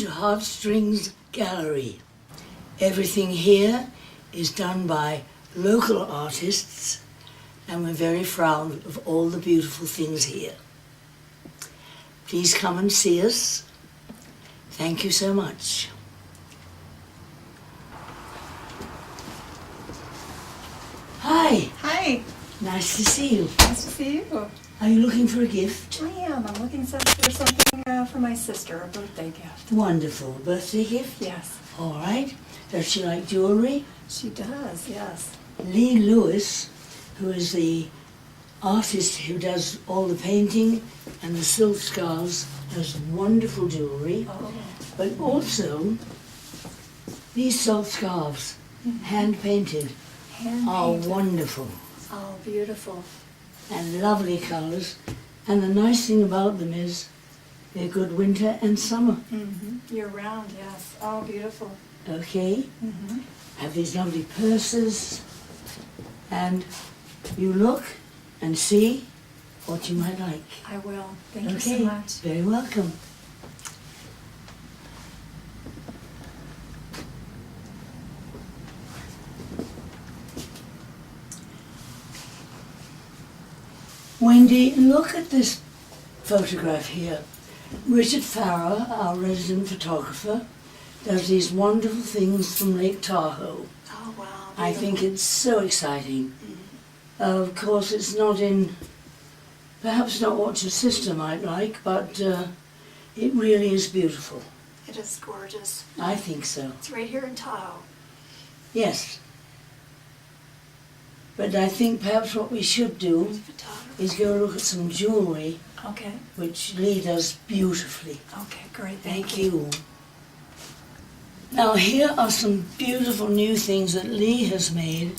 Heartstrings Gallery. Everything here is done by local artists, and we're very proud of all the beautiful things here. Please come and see us. Thank you so much. Hi. Hi. Nice to see you. Nice to see you. Are you looking for a gift? I am. I'm looking for something for my sister, a birthday gift. Wonderful. Birthday gift? Yes. All right. Does she like jewelry? She does, yes. Lee Lewis, who is the artist who does all the painting and the silk scarves, has wonderful jewelry. Oh. But also, these silk scarves, hand-painted, are wonderful. Oh, beautiful. And lovely colours. And the nice thing about them is they're good winter and summer. Mm-hmm. Year round, yes. Oh, beautiful. Okay? Mm-hmm. Have these lovely purses. And you look and see what you might like. I will. Thank you Okay, so much. very welcome. Wendy, look at this photograph here. Richard Farrer, our resident photographer, does these wonderful things from Lake Tahoe. Oh, wow. I think it's so exciting. Mm-hmm. Of course, it's not in, perhaps not what your sister might like, but it really is beautiful. It is gorgeous. I think so. It's right here in Tahoe. Yes. But I think perhaps what we should do Photography. is go look at some jewelry, Okay. which Lee does beautifully. Okay, great. Thank you. Now here are some beautiful new things that Lee has made.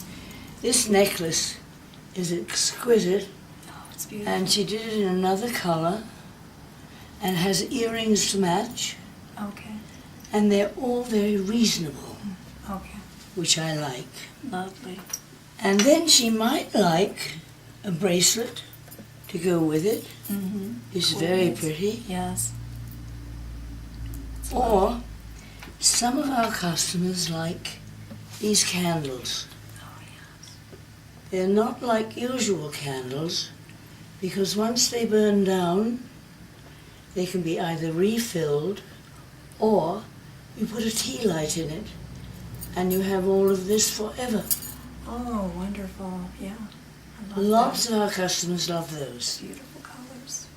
This necklace is exquisite, Oh, it's beautiful. and she did it in another color and has earrings to match, Okay. and they're all very reasonable, Okay. which I like. Lovely. And then she might like a bracelet to go with it. Mm-hmm. It's very pretty. Yes. Or some of our customers like these candles. Oh, yes. They're not like usual candles because once they burn down, they can be either refilled or you put a tea light in it and you have all of this forever. Oh, wonderful. Yeah. I love Lots that. of our customers love those. Beautiful colors.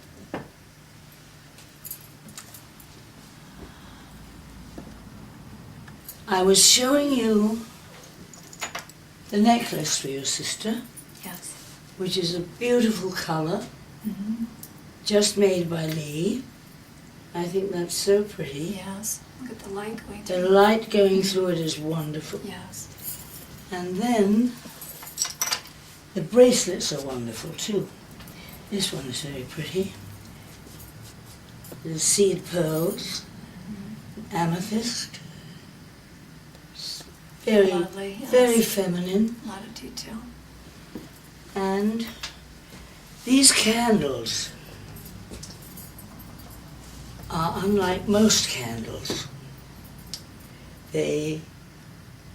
I was showing you the necklace for your sister, Yes. which is a beautiful color, Mm-hmm. just made by Lee. I think that's so pretty. Yes. Look at the light going The through. light going through it is wonderful. Yes. And then the bracelets are wonderful too. This one is very pretty. The seed pearls, amethyst. Very, Lovely. Yes. very feminine. A lot of detail. And these candles are unlike most candles. They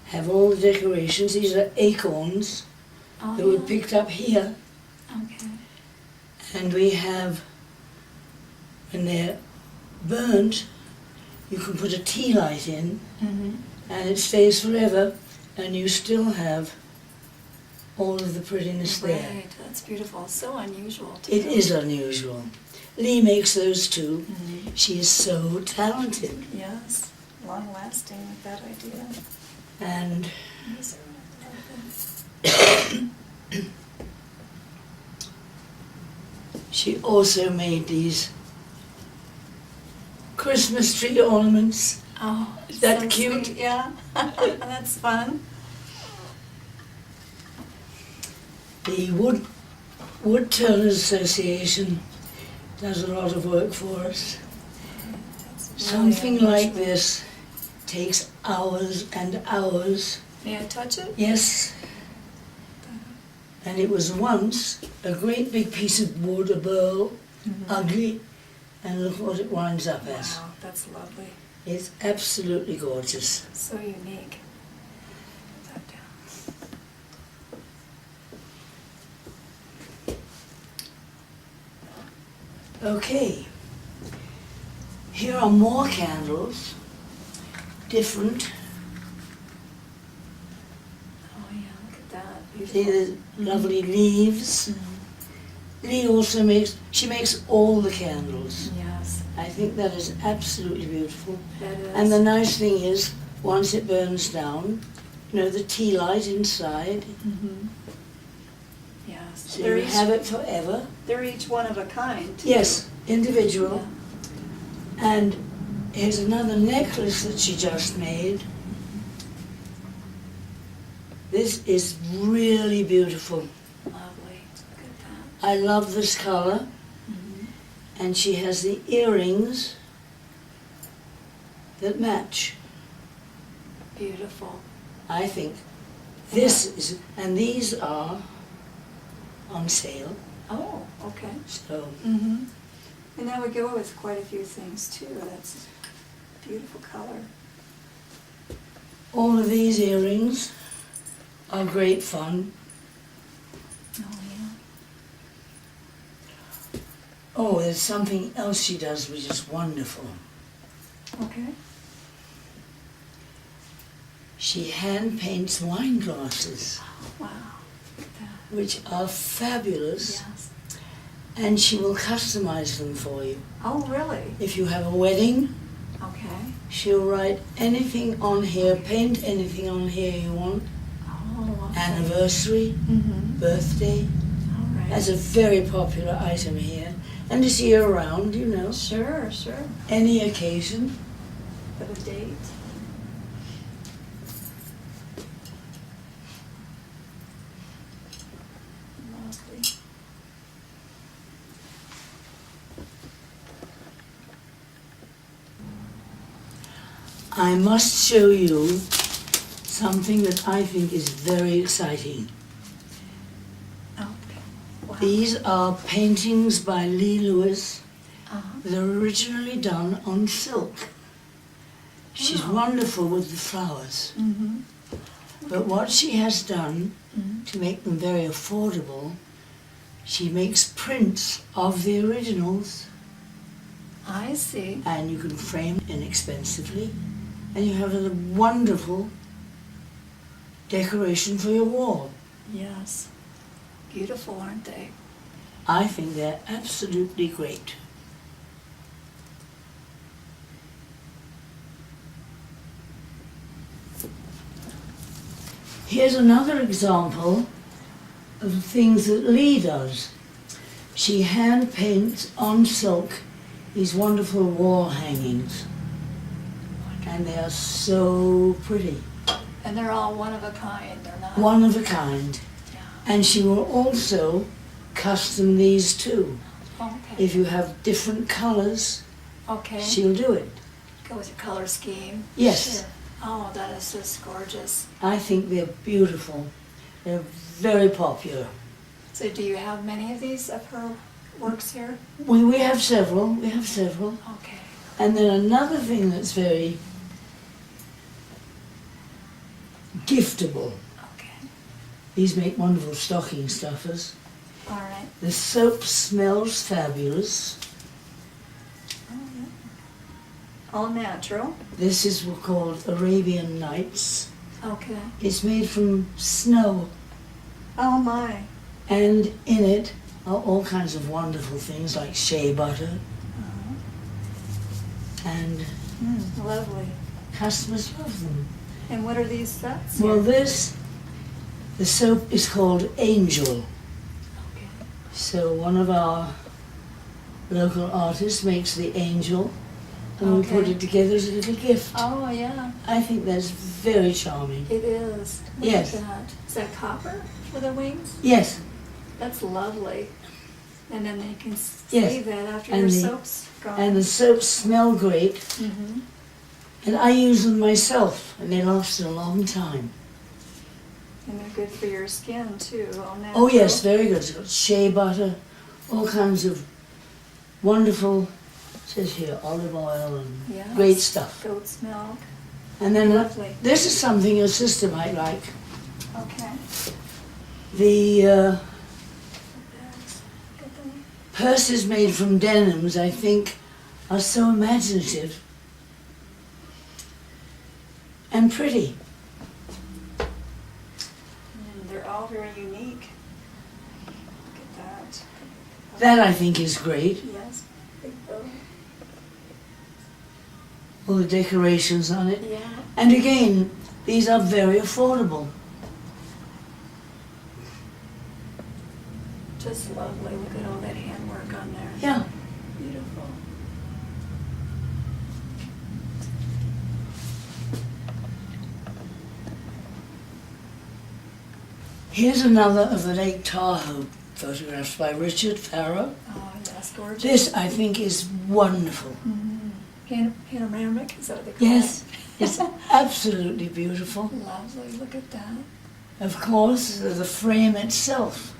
have all the decorations. These are acorns Oh, that we yeah. picked up here. Okay. And we have, when they're burnt, you can put a tea light in Mm-hmm. and it stays forever and you still have all of the prettiness there. Right, that's beautiful. So unusual too. It is unusual. Lee makes those too. Mhm. She is so talented. Yes, long lasting with that idea. And These are lovely. she also made these Christmas tree ornaments. Oh, Is that so cute? sweet, yeah, that's fun. The Wood Turners Association does a lot of work for us. That's really Something like unusual. this takes hours and hours. May I touch it? Yes. And it was once a great big piece of wood, a burl, ugly, and look what it winds up as. Wow, that's lovely. It's absolutely gorgeous. So unique. Put that down. Okay. Here are more candles, different. Oh yeah, look at that. See Beautiful. the lovely leaves. Mhm. Lee also she makes all the candles. Yes, I think that is absolutely beautiful. that is. And the nice thing is, once it burns down, you know, the tea light inside, Mhm. Yes. so you have it forever. They're each one of a kind too. Yes, individual. Yeah. And here's another necklace that she just made. This is really beautiful. Lovely. Look at that. I love this color. Mhm. And she has the earrings that match. Beautiful. I think this is, and these are on sale. Oh, okay. So Mm-hmm. And that would go with quite a few things too. That's a beautiful color. all of these earrings are great fun. Oh yeah. Oh, there's something else she does which is wonderful. Okay. She hand paints wine glasses, Wow. Look at that. which are fabulous, Yes. and she will customize them for you. Oh really? If you have a wedding, Okay. she'll write anything on here, paint anything on here you want. Oh. Okay. Anniversary, Mm-hmm. birthday. All right. That's a very popular item here. And it's year round, you know, Sure, sure. any occasion. For the date. Lovely. I must show you something that I think is very exciting. Okay. Wow. These are paintings by Lee Lewis Uh-huh. that are originally done on silk. She's Wow. wonderful with the flowers. Mm-hmm. But what she has done Mm-hmm. to make them very affordable, she makes prints of the originals I see. and you can frame inexpensively and you have a wonderful decoration for your wall. Yes. Beautiful, aren't they? I think they're absolutely great. Here's another example of things that Lee does. She hand paints on silk these wonderful wall hangings, and they are so pretty. And they're all one of a kind. They're not. One of a kind. Yeah. And she will also custom these too. Okay. If you have different colors, Okay. she'll do it. Go with your color scheme. Yes. Sure. Oh, that is just gorgeous. I think they're beautiful. They're very popular. So do you have many of these of her works here? We have several, Okay. And then another thing that's very giftable. Okay. These make wonderful stocking stuffers. All right. The soap smells fabulous. Oh, yeah. All natural. This is called Arabian Nights. Okay. It's made from snow, Oh my. and in it are all kinds of wonderful things like shea butter, and Lovely. customers love them. And what are these sets? Well, the soap is called Angel. Okay. So one of our local artists makes the angel, and we put Okay. it together as a little gift. Oh yeah, I think that's very charming. it is. Look Yes. at that. Is that copper for the wings? Yes, That's lovely. And then they can Yes. save that after And your the- soap's gone. and the soaps smell great, Mhm. and I use them myself, and they last a long time. And they're good for your skin too. All natural. Oh yes, very good. It's got shea butter, all kinds of wonderful, it says here, olive oil and Yes. great stuff. Goat's milk. And then Lovely. this is something your sister might like. Okay. The Get them. purses made from denims, I think, are so imaginative and pretty. And they're all very unique. Look at that. That I think is great. Yes. Big bow. All the decorations on it. Yeah. And again, these are very affordable. Just lovely. Look at all that handwork on there. Yeah. Beautiful. Here's another of the Lake Tahoe photographs by Richard Farrow. Oh, yes, gorgeous. This, I think, is wonderful. Panoramic, is that what they call Yes, it? it's absolutely beautiful. Lovely, look at that. Of course, the frame itself.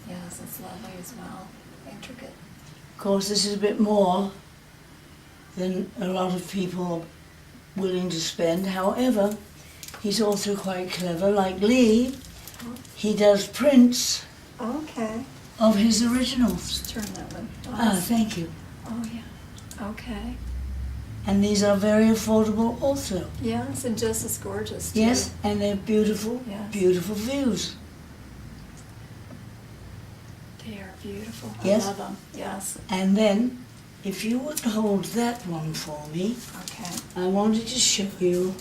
Yes, it's lovely as well. Intricate. Of course, this is a bit more than a lot of people are willing to spend. However, he's also quite clever. Like Lee, he does prints Okay. of his originals. Just turn that one. Ah, thank you. Oh, yeah. Okay. And these are very affordable also. Yes, and just as gorgeous, too. Yes, and they're beautiful, Yes. beautiful views. They are beautiful. Yes. I love them. Yes. And then, if you would hold that one for me, Okay. I wanted to show you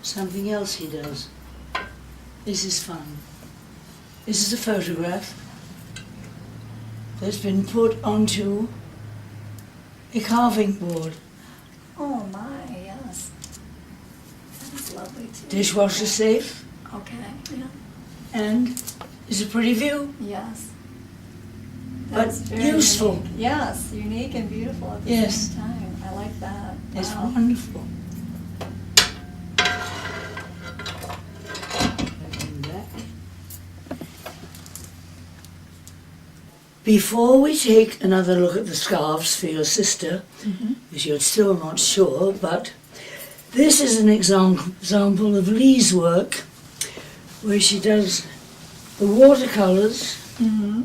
something else he does. This is fun. This is a photograph that's been put onto a carving board. Oh, my, yes. That's lovely, too. Dishwasher safe, Okay, yeah. and it's a pretty view. Yes. But That's very useful. unique. Yes, unique and beautiful at the Yes. same time. I like that. It's Wow. wonderful. And back. Before we take another look at the scarves for your sister, because you're still not sure, but this is an example of Lee's work, where she does the watercolors, Mm-hmm.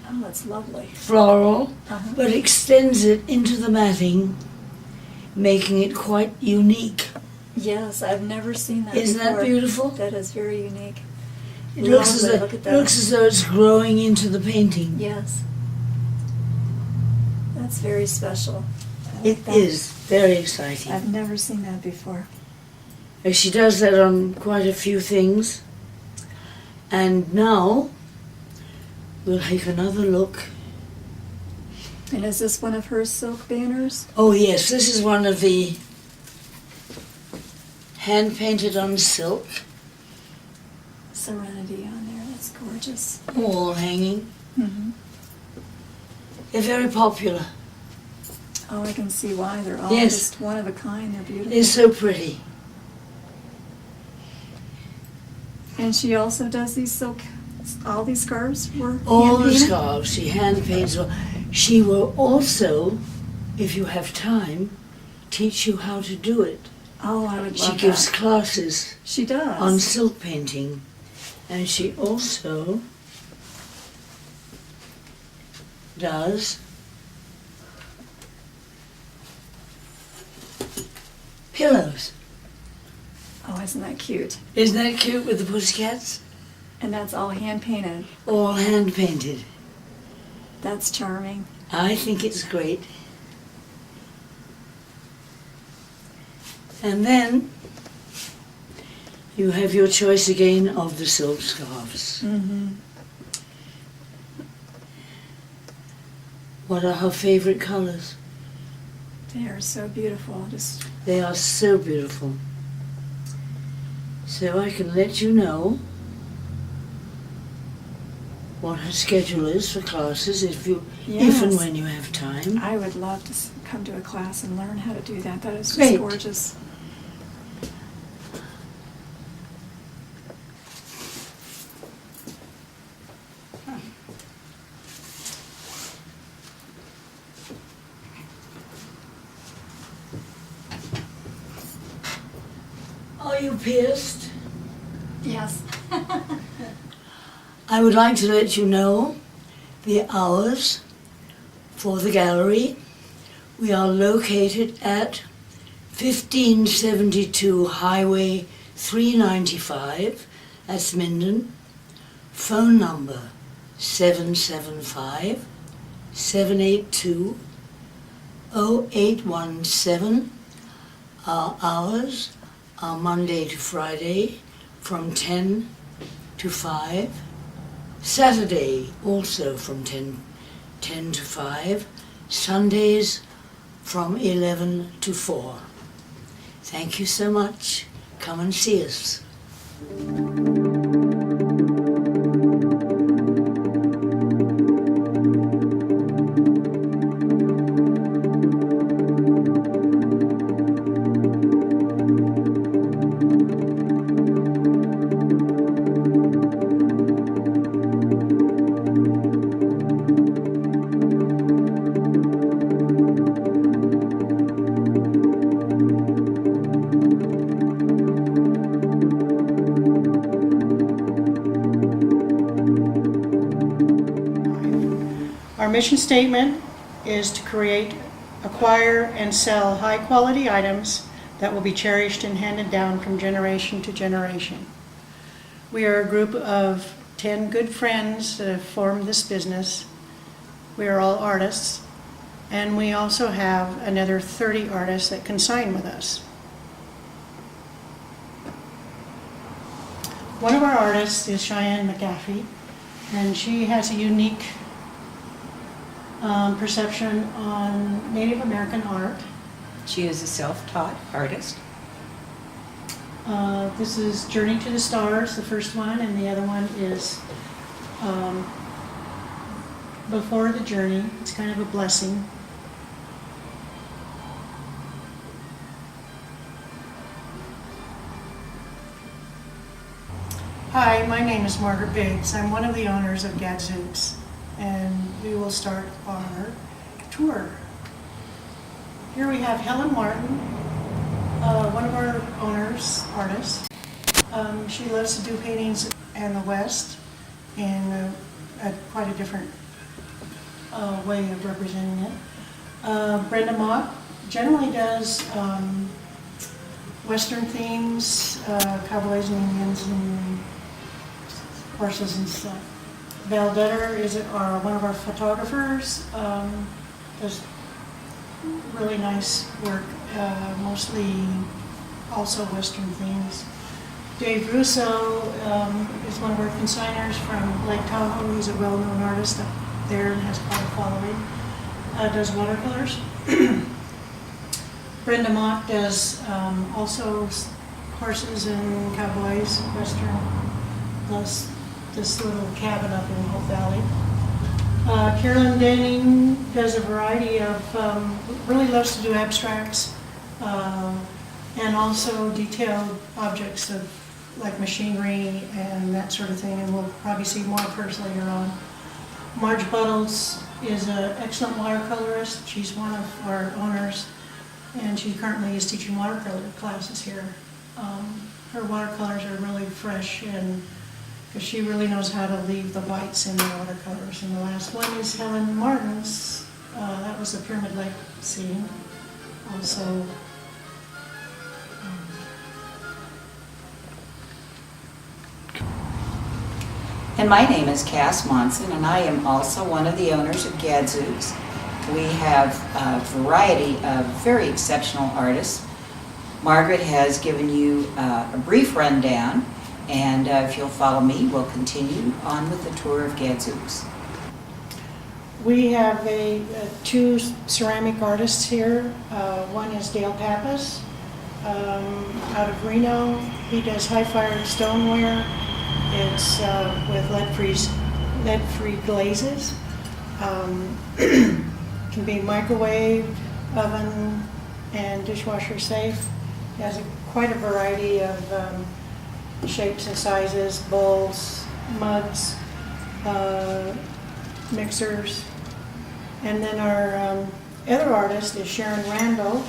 Oh, that's lovely. floral, Uh-huh. but extends it into the matting, making it quite unique. Yes, I've never seen that Isn't before. that beautiful? That is very unique. It looks as Lovely, though, look at it that. looks as though it's growing into the painting. Yes. That's very special. I like It that. is very exciting. I've never seen that before. And she does that on quite a few things. And now we'll take another look. And is this one of her silk banners? Oh yes, this is one of the hand painted on silk, Serenity on there. That's gorgeous. wall hanging. Mm-hmm. They're very popular. Oh, I can see why. They're all Yes. just one of a kind. They're beautiful. They're so pretty. And she also does these silk, all these scarves were All the hand-painted? scarves she hand paints. She will also, if you have time, teach you how to do it. Oh, I would She love gives that. classes She does. on silk painting, and she also does pillows. Oh, isn't that cute? Isn't that cute with the pussycats? And that's all hand painted. All hand painted. That's charming. I think it's great. And then you have your choice again of the silk scarves. Mm-hmm. What are her favorite colors? They are so beautiful. They are so beautiful. So I can let you know what her schedule is for classes if and when you have time. I would love to come to a class and learn how to do that. That is just Great. gorgeous. Are you pierced? Yes. I would like to let you know the hours for the gallery. We are located at 1572 Highway 395, that's Minden. Phone number 775-782-0817. Our hours are Monday to Friday from 10 to 5. Saturday also from 10 to 5. Sundays from 11 to 4. Thank you so much. Come and see us. Our mission statement is to create, acquire, and sell high-quality items that will be cherished and handed down from generation to generation. We are a group of 10 good friends that have formed this business. We are all artists, and we also have another 30 artists that consign with us. One of our artists is Cheyenne McGaffey, and she has a unique perception on Native American art. She is a self-taught artist. This is Journey to the Stars, the first one, and the other one is Before the Journey. It's kind of a blessing. Hi, my name is Margaret Biggs. I'm one of the owners of Gadzooks, and we will start our tour. Here we have Helen Martin, one of our owners, artists. She loves to do paintings in the West in quite a different way of representing it. Brenda Mock generally does Western themes, cowboys and Indians and horses and stuff. Val Detter is one of our photographers, does really nice work, mostly also Western themes. Dave Russo is one of our consigners from Lake Tahoe. He's a well-known artist up there and has quite a following. Does watercolors. Brenda Mock does also horses and cowboys, Western, plus this little cabin up in Hope Valley. Carolyn Denning does a variety of, really loves to do abstracts, and also detailed objects of like machinery and that sort of thing, and we'll probably see more of hers later on. Marge Buttles is an excellent watercolorist. She's one of our owners, and she currently is teaching watercolor classes here. Her watercolors are really fresh, and because she really knows how to leave the whites in the watercolors. And the last one is Helen Martin's. That was the Pyramid Lake scene. Also And my name is Cass Monson, and I am also one of the owners of Gadzooks. We have a variety of very exceptional artists. Margaret has given you a brief rundown, and if you'll follow me, we'll continue on with the tour of Gadzooks. We have two ceramic artists here. One is Dale Pappas out of Reno. He does high-fired stoneware. It's with lead-free glazes. Can be microwave, oven, and dishwasher safe. He has quite a variety of shapes and sizes, bowls, mugs, mixers. And then our other artist is Sharon Randall,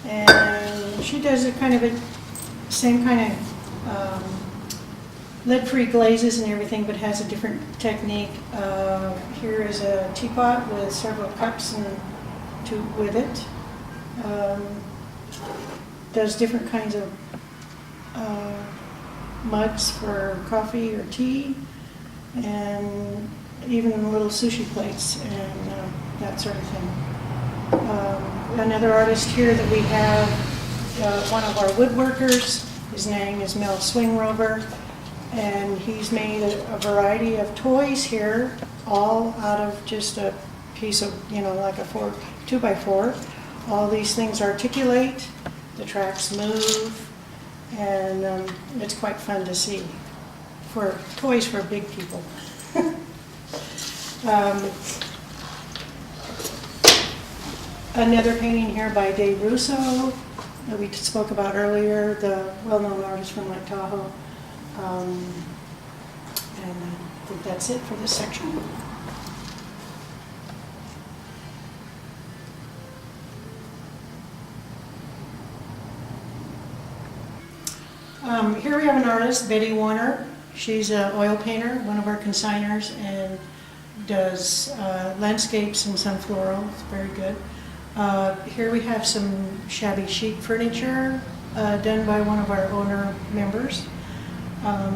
and she does a kind of a same kind of lead-free glazes and everything, but has a different technique. Here is a teapot with several cups and with it. Does different kinds of mugs for coffee or tea, and even little sushi plates and that sort of thing. Another artist here that we have, one of our woodworkers, his name is Mel Swingrover, and he's made a variety of toys here, all out of just a piece of, like a 2x4. All these things articulate, the tracks move, and it's quite fun to see. For toys for big people. Another painting here by Dave Russo that we spoke about earlier, the well-known artist from Lake Tahoe. And I think that's it for this section. Here we have an artist, Betty Warner. She's an oil painter, one of our consigners, and does landscapes and some floral. It's very good. Here we have some shabby chic furniture done by one of our owner members.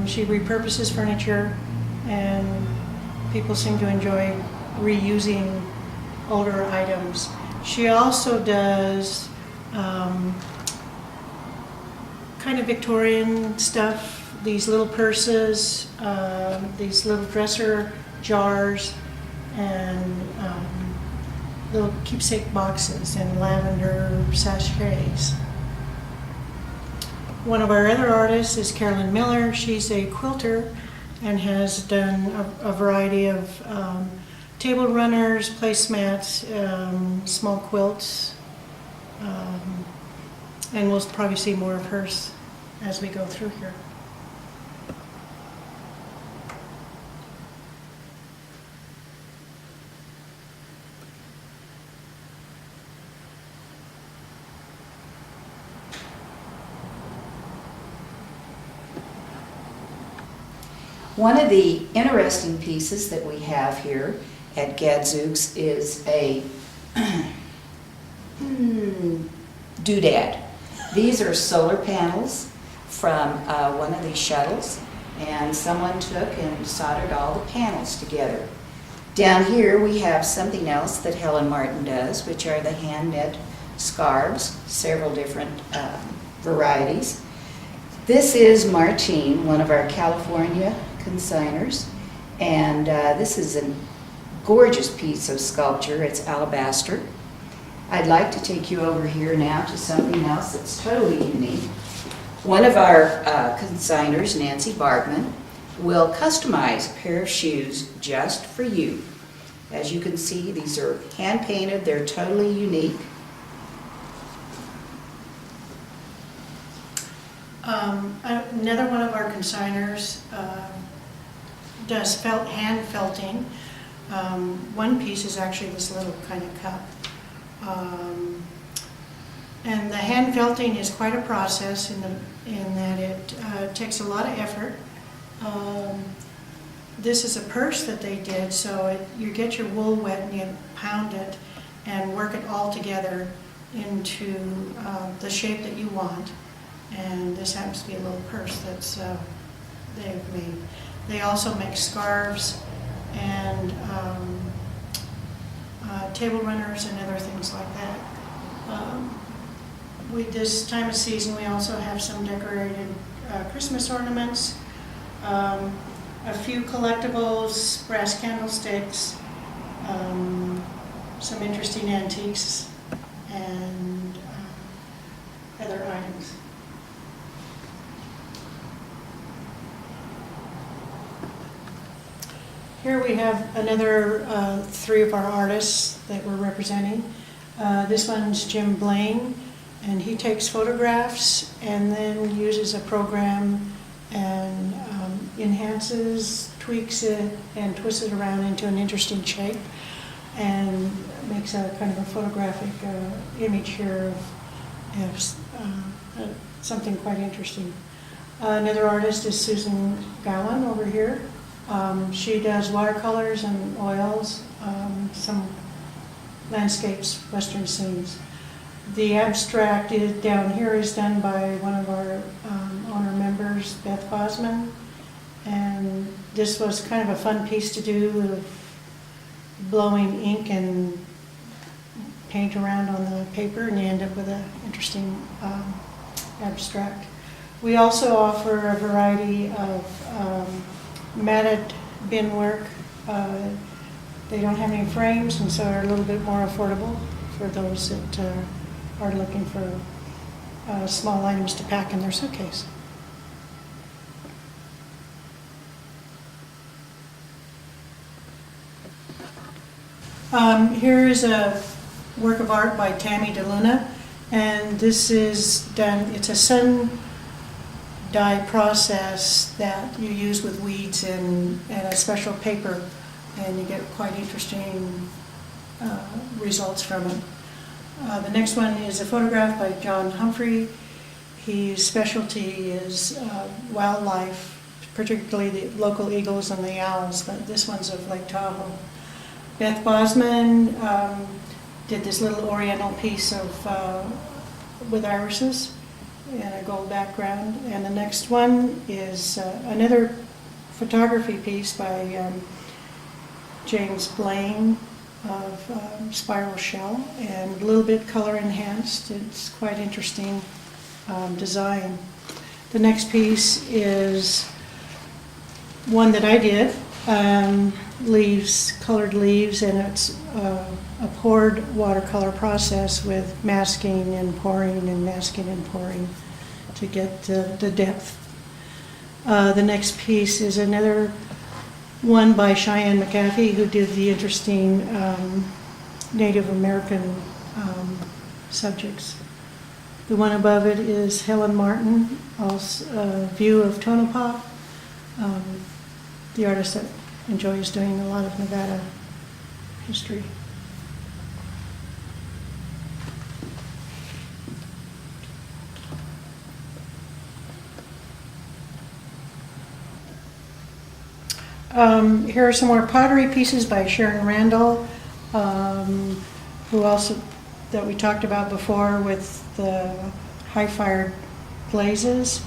She repurposes furniture, and people seem to enjoy reusing older items. She also does kind of Victorian stuff, these little purses, these little dresser jars, and little keepsake boxes and lavender sachets. One of our other artists is Carolyn Miller. She's a quilter and has done a variety of table runners, placemats, small quilts, and we'll probably see more of hers as we go through here. One of the interesting pieces that we have here at Gadzooks is a doodad. These are solar panels from one of these shuttles, and someone took and soldered all the panels together. Down here we have something else that Helen Martin does, which are the hand-knit scarves, several different varieties. This is Martine, one of our California consigners, and this is a gorgeous piece of sculpture. It's alabaster. I'd like to take you over here now to something else that's totally unique. One of our consigners, Nancy Bartman, will customize a pair of shoes just for you. As you can see, these are hand-painted. They're totally unique. Another one of our consigners does hand felting. One piece is actually this little kind of cup. And the hand felting is quite a process in that it takes a lot of effort. This is a purse that they did, so you get your wool wet and you pound it and work it all together into the shape that you want. And this happens to be a little purse that's they've made. They also make scarves and table runners and other things like that. This time of season, we also have some decorated Christmas ornaments, a few collectibles, brass candlesticks, some interesting antiques, and other items. Here we have another 3 of our artists that we're representing. This one's Jim Blaine, and he takes photographs and then uses a program and enhances, tweaks it, and twists it around into an interesting shape, and makes a kind of a photographic image here of something quite interesting. Another artist is Susan Gowan over here. She does watercolors and oils, some landscapes, western scenes. The abstract down here is done by one of our owner members, Beth Bosman, and this was kind of a fun piece to do, of blowing ink and paint around on the paper, and you end up with an interesting abstract. We also offer a variety of matted bin work. They don't have any frames, and so are a little bit more affordable for those that are looking for small items to pack in their suitcase. Here is a work of art by Tammy DeLuna, and this is done, it's a sun dye process that you use with weeds and a special paper, and you get quite interesting results from it. The next one is a photograph by John Humphrey. His specialty is wildlife, particularly the local eagles and the owls, but this one's of Lake Tahoe. Beth Bosman did this little oriental piece of with irises and a gold background. And the next one is another photography piece by James Blaine of Spiral Shell, and a little bit color enhanced. It's quite interesting design. The next piece is one that I did, leaves, colored leaves, and it's a poured watercolor process with masking and pouring and masking and pouring to get the depth. The next piece is another one by Cheyenne McAfee, who did the interesting Native American subjects. The one above it is Helen Martin, also View of Tonopah, the artist that enjoys doing a lot of Nevada history. Here are some more pottery pieces by Sharon Randall, who also, that we talked about before with the high-fired glazes.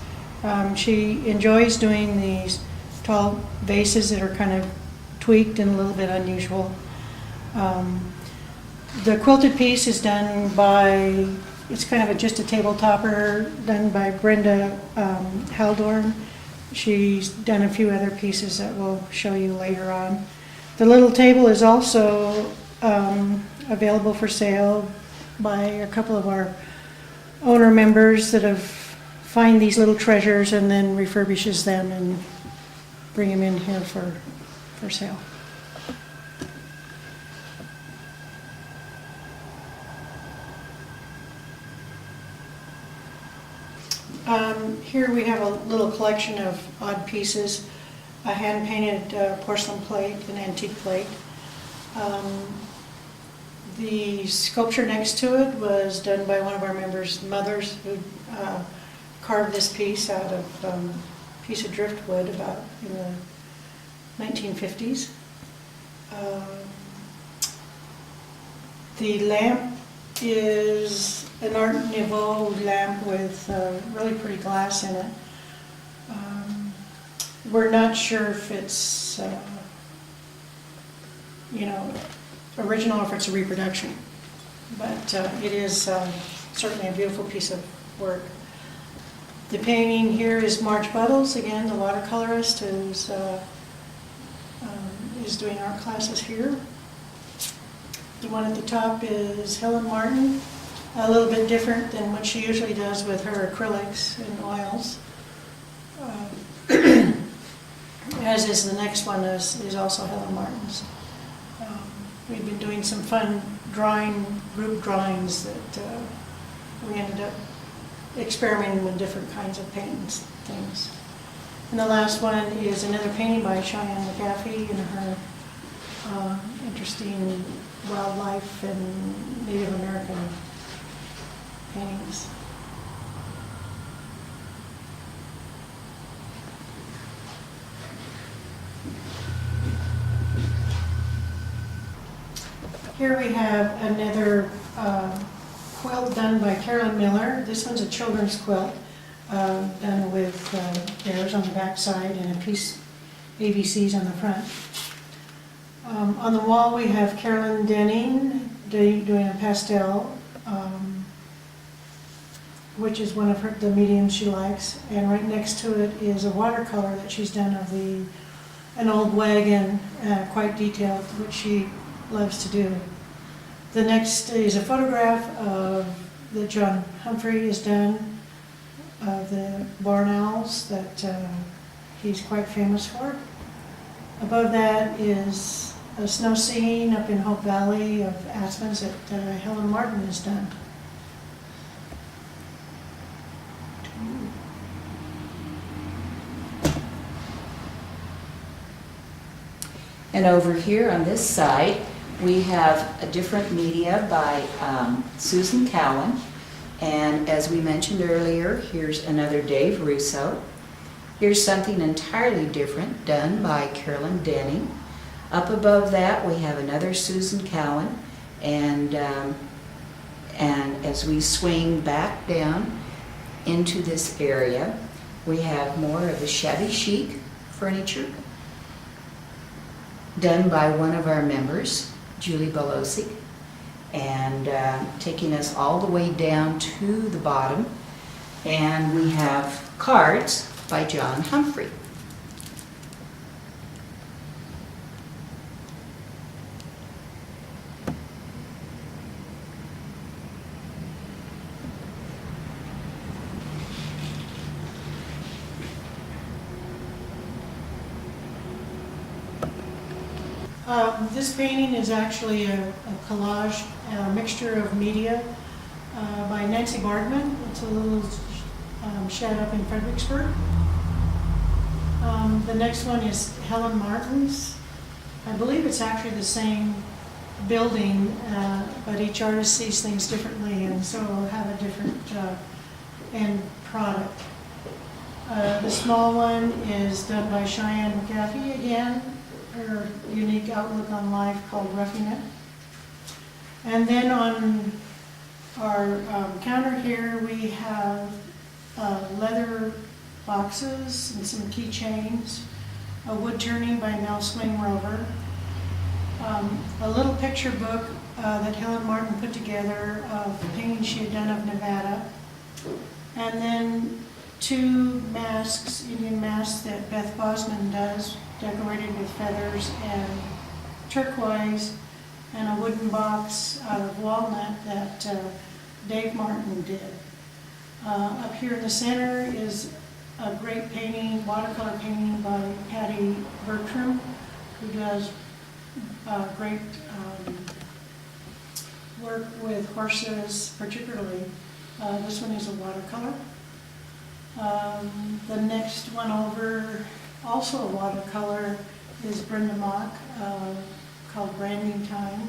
She enjoys doing these tall vases that are kind of tweaked and a little bit unusual. The quilted piece is done by, it's kind of just a table topper done by Brenda Haldorn. She's done a few other pieces that we'll show you later on. The little table is also available for sale by a couple of our owner members that have find these little treasures and then refurbishes them and bring them in here for sale. Here we have a little collection of odd pieces, a hand-painted porcelain plate, an antique plate. The sculpture next to it was done by one of our members' mothers, who carved this piece out of a piece of driftwood about in the 1950s. The lamp is an Art Nouveau lamp with really pretty glass in it. We're not sure if it's, original or if it's a reproduction, but it is certainly a beautiful piece of work. The painting here is Marge Buttles, again, the watercolorist is doing art classes here. The one at the top is Helen Martin, a little bit different than what she usually does with her acrylics and oils. As is the next one is also Helen Martin's. We've been doing some fun group drawings that we ended up experimenting with different kinds of paintings, things. And the last one is another painting by Cheyenne McGaffey in her interesting wildlife and Native American paintings. Here we have another quilt done by Carolyn Miller. This one's a children's quilt done with bears on the back side and a piece ABCs on the front. On the wall we have Carolyn Denning doing a pastel, which is one of the mediums she likes. And right next to it is a watercolor that she's done of an old wagon, quite detailed, which she loves to do. The next is a photograph that John Humphrey has done of the barn owls that he's quite famous for. Above that is a snow scene up in Hope Valley of aspens that Helen Martin has done. And over here on this side, we have a different media by Susan Cowan. And as we mentioned earlier, here's another Dave Russo. Here's something entirely different done by Carolyn Denning. Up above that, we have another Susan Cowan. And as we swing back down into this area, we have more of the shabby chic furniture done by one of our members, Julie Belosik, and taking us all the way down to the bottom. And we have cards by John Humphrey. This painting is actually a collage, a mixture of media by Nancy Bardman. It's a little shed up in Fredericksburg. The next one is Helen Martin's. I believe it's actually the same building, but each artist sees things differently and so will have a different end product. The small one is done by Cheyenne McGaffey again. Her unique outlook on life called Roughing It. And then on our counter here we have leather boxes and some keychains, a wood turning by Nell Swing Rover, a little picture book that Helen Martin put together of the paintings she had done of Nevada, and then two masks, Indian masks that Beth Bosman does, decorated with feathers and turquoise, and a wooden box out of walnut that Dave Martin did. Up here in the center is a great painting, watercolor painting by Patty Bertram, who does great work with horses particularly. This one is a watercolor. The next one over, also a watercolor, is Brenda Mock, called Branding Time.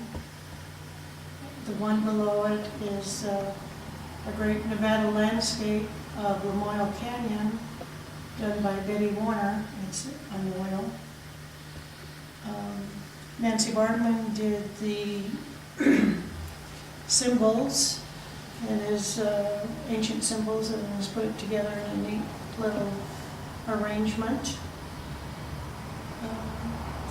The one below it is a great Nevada landscape of Lamoille Canyon, done by Betty Warner. It's on oil. Nancy Bardman did the symbols, and his ancient symbols, and has put it together in a neat little arrangement.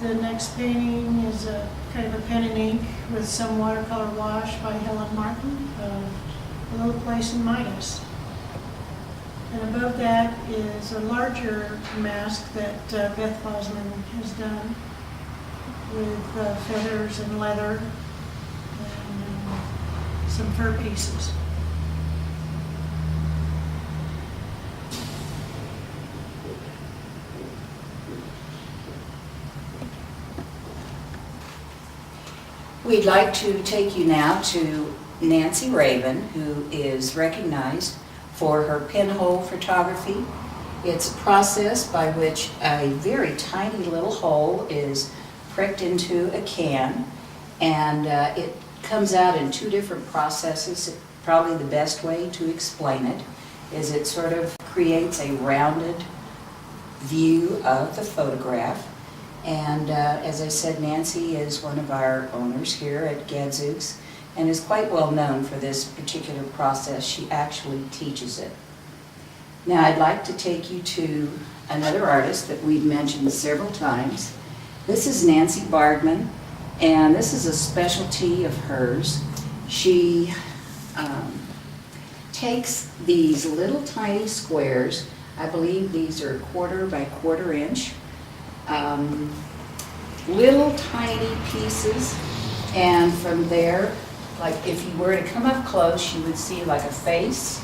The next painting is a kind of a pen and ink with some watercolor wash by Helen Martin, A Little Place in Midas. And above that is a larger mask that Beth Bosman has done with feathers and leather and some fur pieces. We'd like to take you now to Nancy Raven, who is recognized for her pinhole photography. It's a process by which a very tiny little hole is pricked into a can, and it comes out in two different processes. Probably the best way to explain it is it sort of creates a rounded view of the photograph. And as I said, Nancy is one of our owners here at Gadzooks and is quite well known for this particular process. She actually teaches it. Now I'd like to take you to another artist that we've mentioned several times. This is Nancy Bardman, and this is a specialty of hers. She takes these little tiny squares, I believe these are 1/4 by 1/4 inch, little tiny pieces, and from there, like if you were to come up close, you would see like a face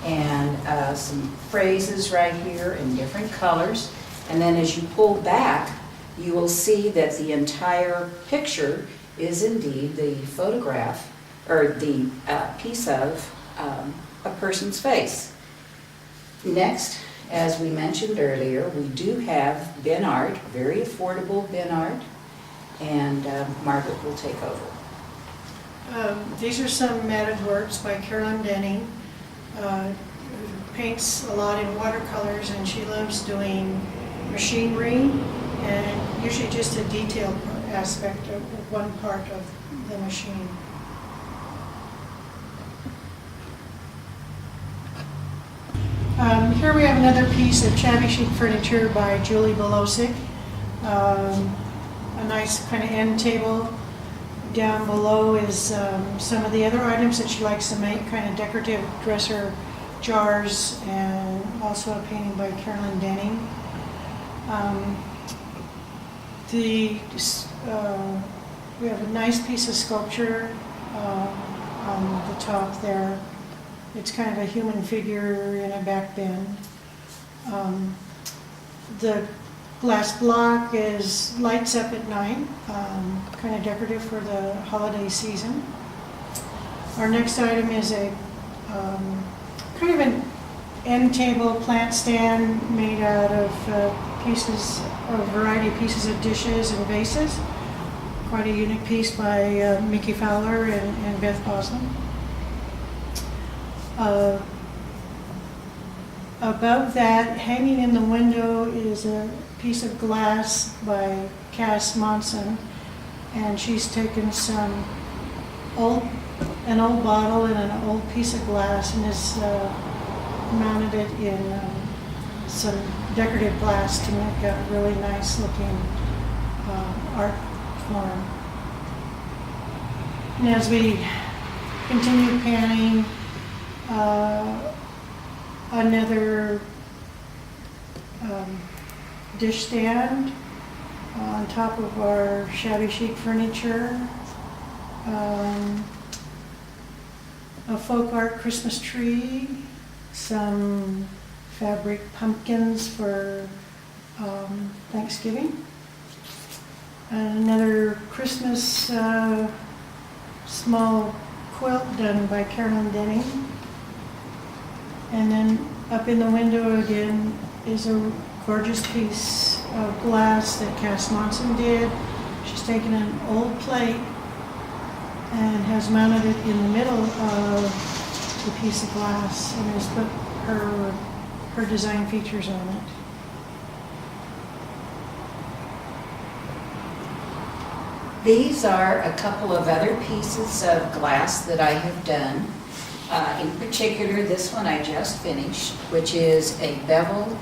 and some phrases right here in different colors. And then as you pull back, you will see that the entire picture is indeed the photograph or the piece of a person's face. Next, as we mentioned earlier, we do have bin art, very affordable bin art, and Margaret will take over. These are some matted works by Carolyn Denning. Who paints a lot in watercolors, and she loves doing machinery and usually just a detailed aspect of one part of the machine. Here we have another piece of shabby chic furniture by Julie Belosic. A nice kind of end table. Down below is some of the other items that she likes to make, kind of decorative dresser jars, and also a painting by Carolyn Denning. We have a nice piece of sculpture on the top there. It's kind of a human figure in a back bend. The glass block lights up at night, kind of decorative for the holiday season. Our next item is a kind of an end table plant stand made out of a variety of pieces of dishes and vases. Quite a unique piece by Mickey Fowler and Beth Bosman. Above that, hanging in the window, is a piece of glass by Cass Monson, and she's taken an old bottle and an old piece of glass and has mounted it in some decorative glass to make a really nice looking art form. And as we continue panning, another dish stand on top of our shabby chic furniture, a folk art Christmas tree, some fabric pumpkins for Thanksgiving, and another Christmas small quilt done by Carolyn Denning. And then up in the window again is a gorgeous piece of glass that Cass Monson did. She's taken an old plate and has mounted it in the middle of the piece of glass and has put her design features on it. These are a couple of other pieces of glass that I have done. In particular, this one I just finished, which is a beveled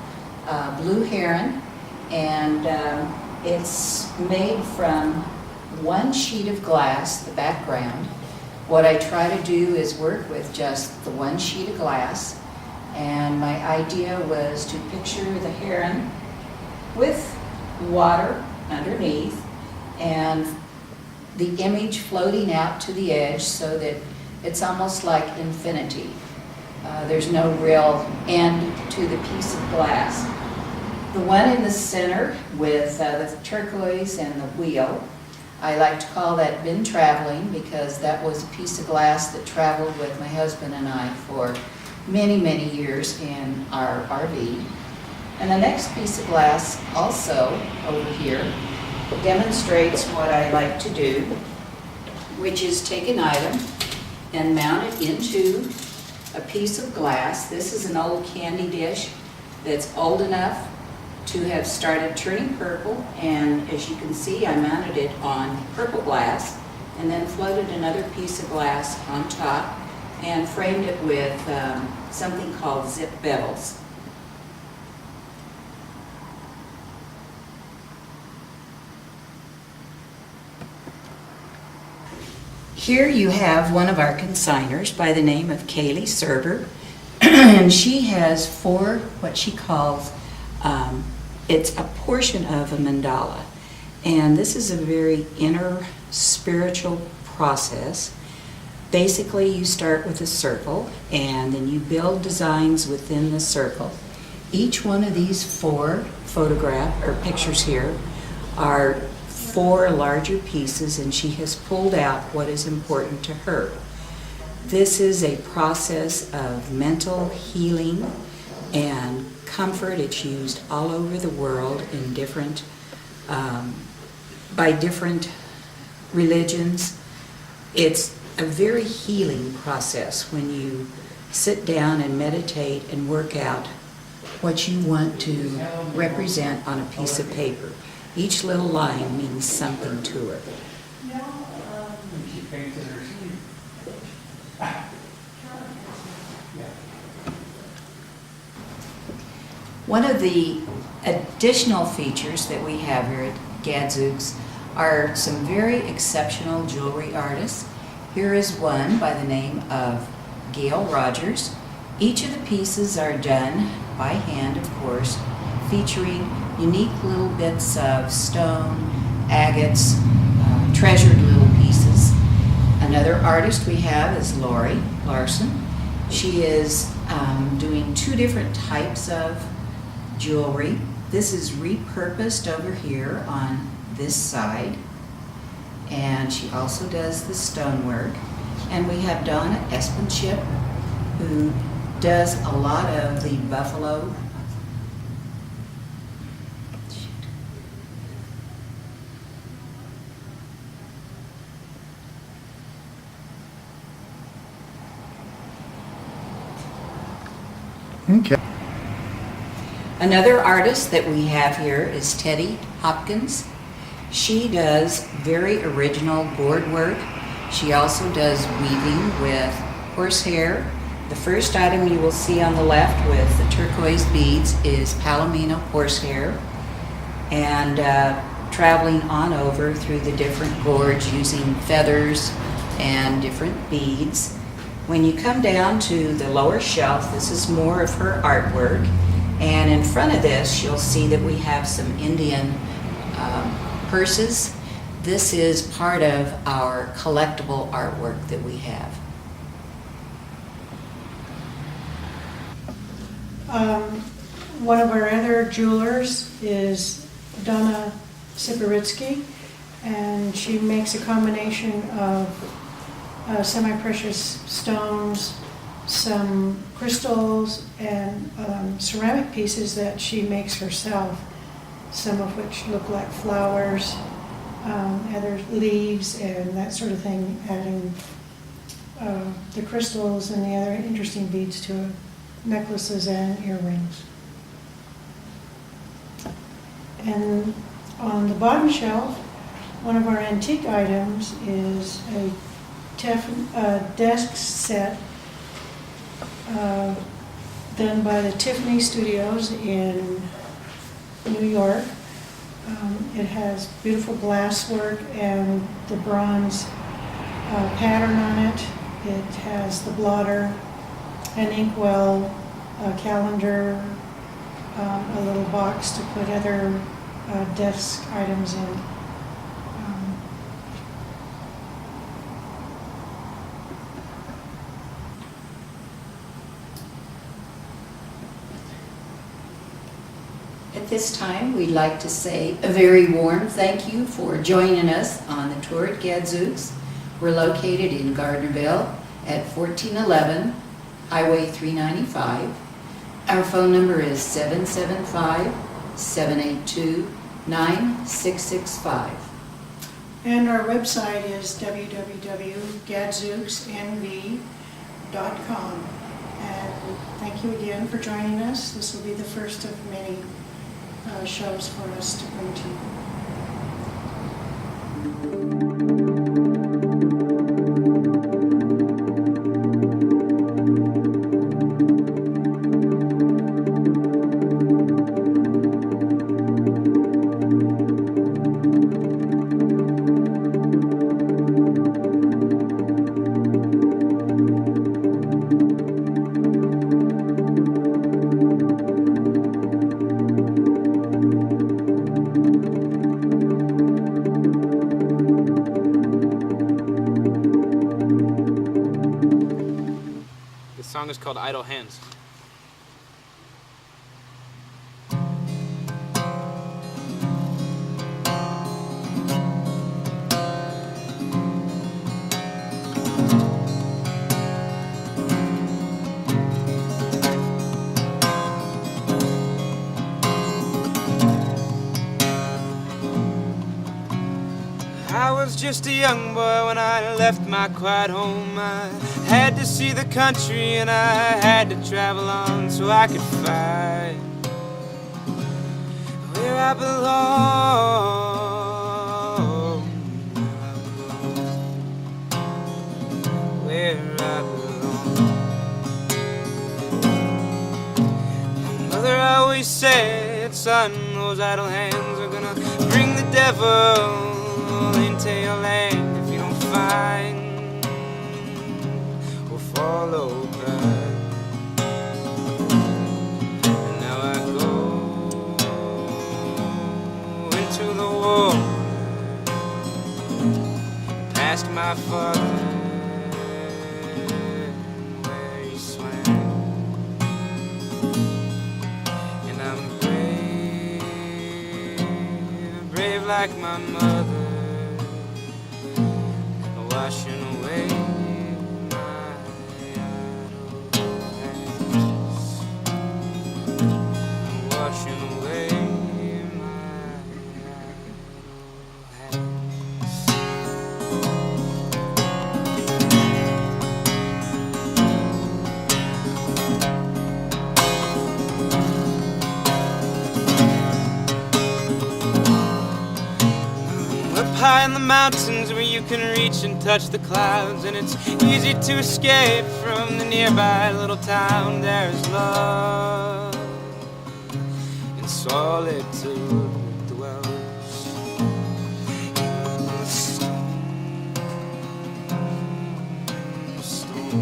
blue heron, and It's made from one sheet of glass, the background. What I try to do is work with just the one sheet of glass, and my idea was to picture the heron with water underneath and the image floating out to the edge so that it's almost like infinity. There's no real end to the piece of glass. The one in the center with the turquoise and the wheel, I like to call that been traveling, because that was a piece of glass that traveled with my husband and I for many, many years in our RV. And the next piece of glass also over here demonstrates what I like to do, which is take an item and mount it into a piece of glass. This is an old candy dish that's old enough to have started turning purple, and as you can see, I mounted it on purple glass and then floated another piece of glass on top and framed it with something called zip bevels. Here you have one of our consigners by the name of Kaylee Serber, and she has 4 what she calls, it's a portion of a mandala. And this is a very inner spiritual process. Basically, you start with a circle, and then you build designs within the circle. Each one of these 4 pictures here are 4 larger pieces, and she has pulled out what is important to her. This is a process of mental healing and comfort. It's used all over the world in different, by different religions. It's a very healing process when you sit down and meditate and work out what you want to represent on a piece of paper. Each little line means something to her. One of the additional features that we have here at Gadzooks are some very exceptional jewelry artists. Here is one by the name of Gail Rogers. Each of the pieces are done by hand, of course, featuring unique little bits of stone, agates, treasured little pieces. Another artist we have is Lori Larson. She is doing 2 different types of jewelry. This is repurposed over here on this side, and she also does the stonework. And we have Donna Espenship, who does a lot of the buffalo. Okay. Another artist that we have here is Teddy Hopkins. She does very original board work. She also does weaving with horsehair. The first item you will see on the left with the turquoise beads is Palomino horsehair, and traveling on over through the different boards using feathers and different beads. When you come down to the lower shelf, this is more of her artwork. And in front of this, you'll see that we have some Indian purses. This is part of our collectible artwork that we have. One of our other jewelers is Donna Siporitsky, and she makes a combination of semi-precious stones, some crystals, and ceramic pieces that she makes herself, some of which look like flowers, other leaves and that sort of thing, adding the crystals and the other interesting beads to it, necklaces and earrings. And on the bottom shelf, one of our antique items is a desk set done by the Tiffany Studios in New York. It has beautiful glass work and the bronze pattern on it. It has the blotter, an inkwell, a calendar, a little box to put other desk items in. At this time, we'd like to say a very warm thank you for joining us on the tour at Gadzooks. We're located in Gardnerville at 1411 Highway 395. Our phone number is 775-782-9665. And our website is www.gadzooksnv.com. And thank you again for joining us. This will be the first of many shows for us to bring to you. The song is called Idle Hands. I was just a young boy when I left my quiet home. I had to see the country and I had to travel on so I could find where I belong. Where I belong. My mother always said, son, those idle hands are gonna bring the devil into your land if you don't find or follow back. And now I go into the water past my father where he swam. And I'm brave, brave like my mother, washing away my idle hands. Washing away my idle high in the mountains where you can reach and touch the clouds, and it's easy to escape from the nearby little town. There's love and solitude dwells in the storm.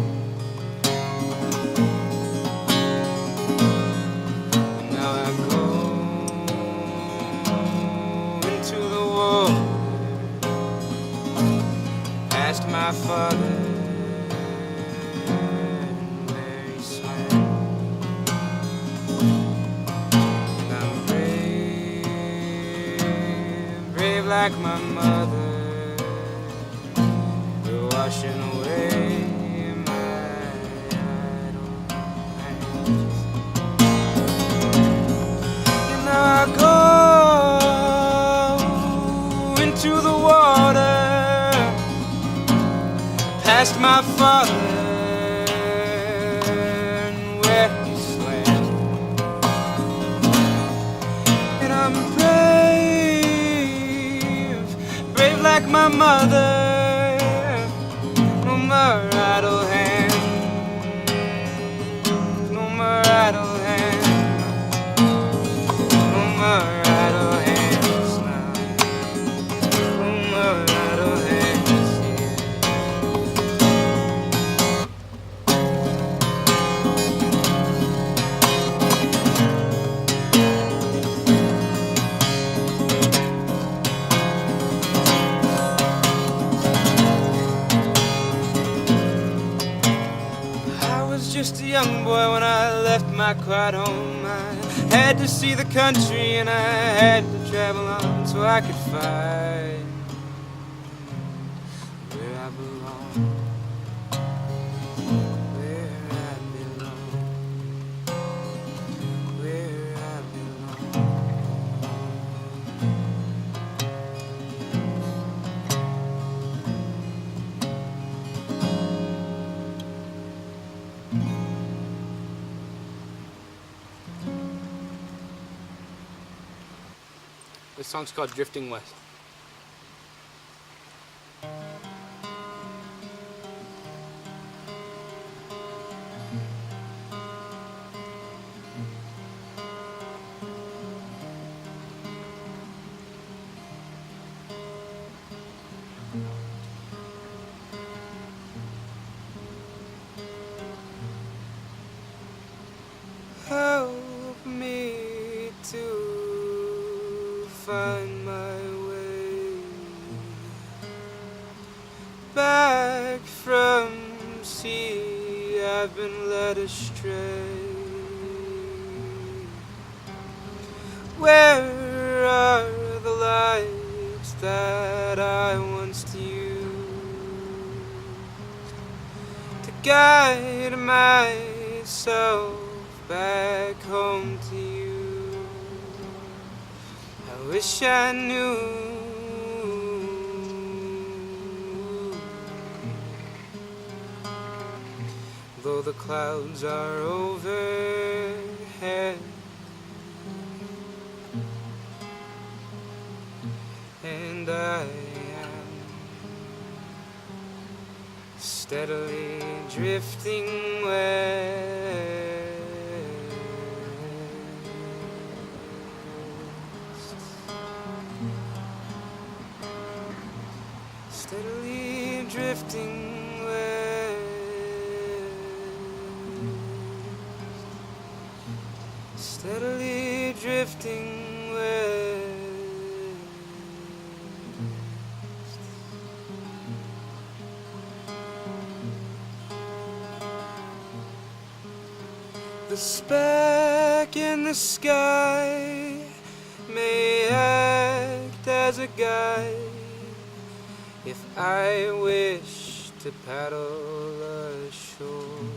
And now I go into the water past my father where he swam. And I'm brave, brave like my mother, we're washing away my idle hands. And now I go into the water past my father and where he swam. And I'm brave, brave like my mother. No more idle hands, no more idle hands, no more idle hands. just a young boy when I left my quiet home. I had to see the country and I had to travel on so I could find where I belong. Where I belong. Where I belong. This song's called Drifting West. Help me to find my way back from sea. I've been led astray. Where are the lights that I once used to guide myself back home to you? I wish I knew. Though the clouds are overhead and I am steadily drifting west. Steadily drifting west. Steadily drifting west. The speck in the sky may act as a guide if I wish to paddle ashore.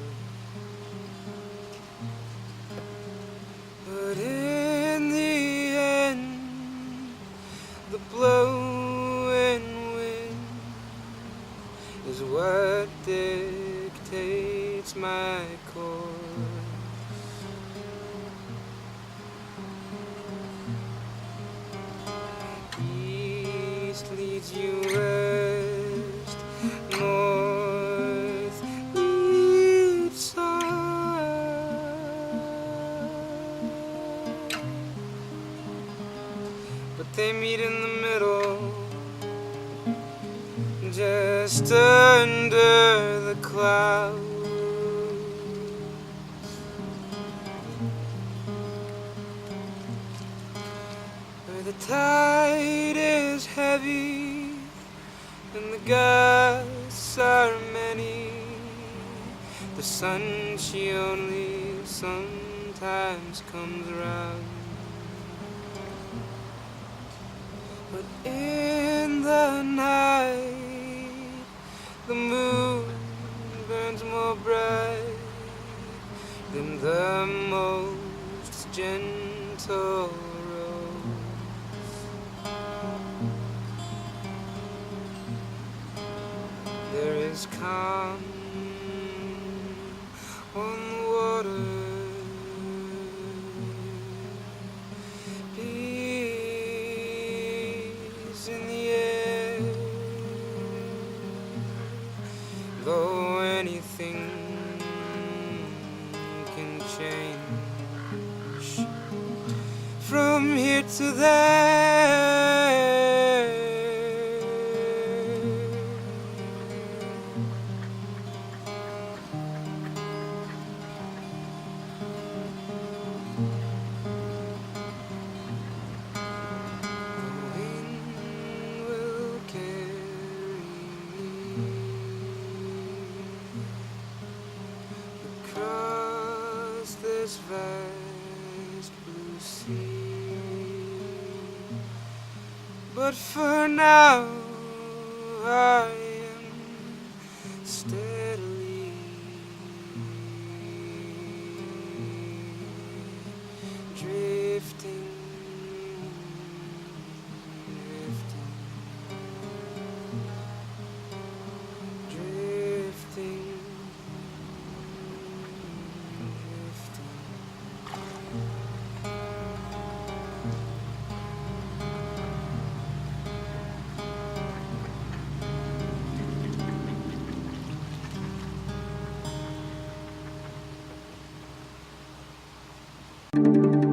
But in the end, the blowing wind is what dictates my course. East leads you west, north leads south, but they meet in the middle, just under the clouds. Where the tide is heavy and the gusts are many, the sun, she only sometimes comes around. But in the night, the moon burns more bright than the most gentle rose. There is calm on the water, peace in the air. Though anything can change from here to there. Across this vast blue sea. But for now, I am steadily drifting, drifting, drifting, drifting.